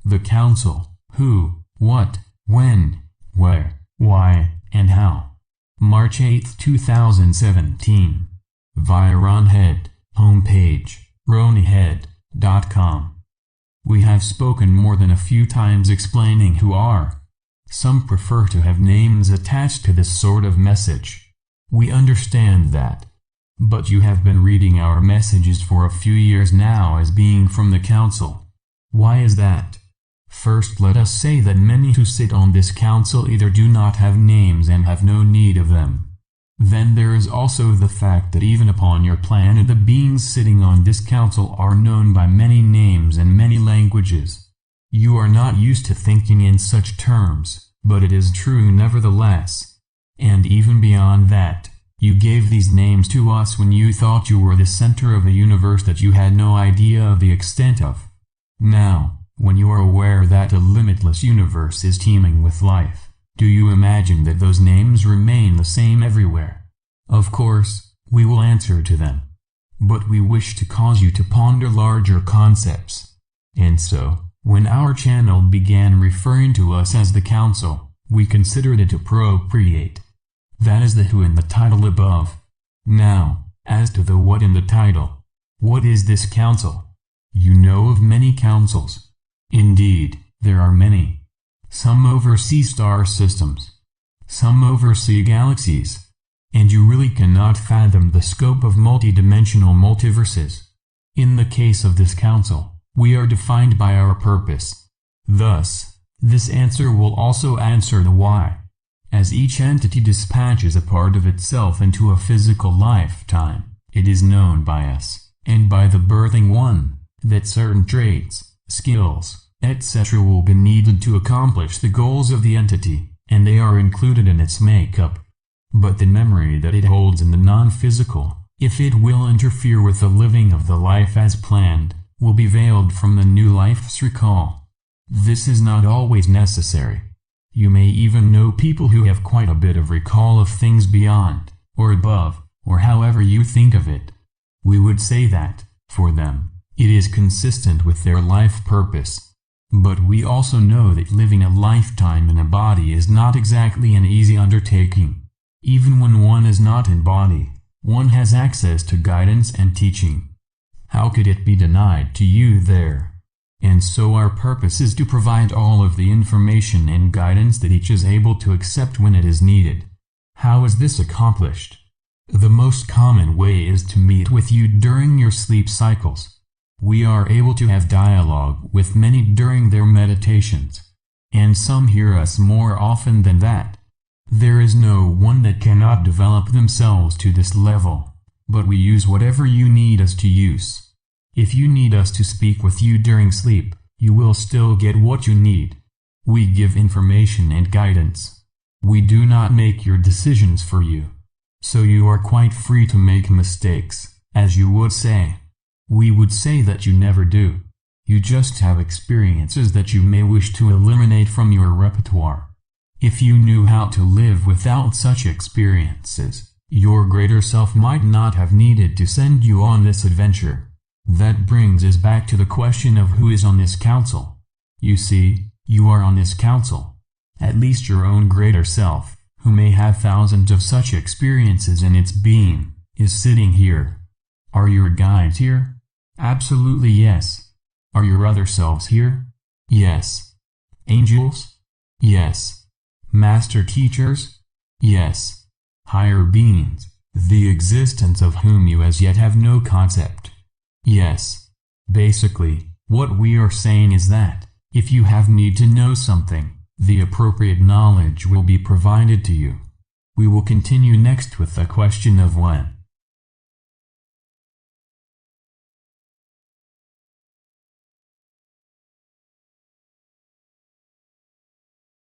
The Council: who, what, when, where, why, and how. March 8, 2017. Via Ron Head, homepage, ronniehead.com. We have spoken more than a few times explaining who are. Some prefer to have names attached to this sort of message. We understand that. But you have been reading our messages for a few years now as being from the Council. Why is that? First, let us say that many who sit on this council either do not have names and have no need of them. Then there is also the fact that even upon your planet the beings sitting on this council are known by many names and many languages. You are not used to thinking in such terms, but it is true nevertheless. And even beyond that, you gave these names to us when you thought you were the center of a universe that you had no idea of the extent of. Now, when you are aware that a limitless universe is teeming with life, do you imagine that those names remain the same everywhere? Of course, we will answer to them. But we wish to cause you to ponder larger concepts. And so, when our channel began referring to us as the Council, we considered it appropriate. That is the who in the title above. Now, as to the what in the title. What is this council? You know of many councils. Indeed, there are many. Some oversee star systems. Some oversee galaxies. And you really cannot fathom the scope of multidimensional multiverses. In the case of this council, we are defined by our purpose. Thus, this answer will also answer the why. As each entity dispatches a part of itself into a physical lifetime, it is known by us, and by the birthing one, that certain traits, skills, etc. will be needed to accomplish the goals of the entity, and they are included in its makeup. But the memory that it holds in the non-physical, if it will interfere with the living of the life as planned, will be veiled from the new life's recall. This is not always necessary. You may even know people who have quite a bit of recall of things beyond, or above, or however you think of it. We would say that, for them, it is consistent with their life purpose. But we also know that living a lifetime in a body is not exactly an easy undertaking. Even when one is not in body, one has access to guidance and teaching. How could it be denied to you there? And so our purpose is to provide all of the information and guidance that each is able to accept when it is needed. How is this accomplished? The most common way is to meet with you during your sleep cycles. We are able to have dialogue with many during their meditations, and some hear us more often than that. There is no one that cannot develop themselves to this level, but we use whatever you need us to use. If you need us to speak with you during sleep, you will still get what you need. We give information and guidance. We do not make your decisions for you. So you are quite free to make mistakes, as you would say. We would say that you never do. You just have experiences that you may wish to eliminate from your repertoire. If you knew how to live without such experiences, your greater self might not have needed to send you on this adventure. That brings us back to the question of who is on this council. You see, you are on this council. At least your own greater self, who may have thousands of such experiences in its being, is sitting here. Are your guides here? Absolutely yes. Are your other selves here? Yes. Angels? Yes. Master teachers? Yes. Higher beings, the existence of whom you as yet have no concept? Yes. Basically, what we are saying is that, if you have need to know something, the appropriate knowledge will be provided to you. We will continue next with the question of when.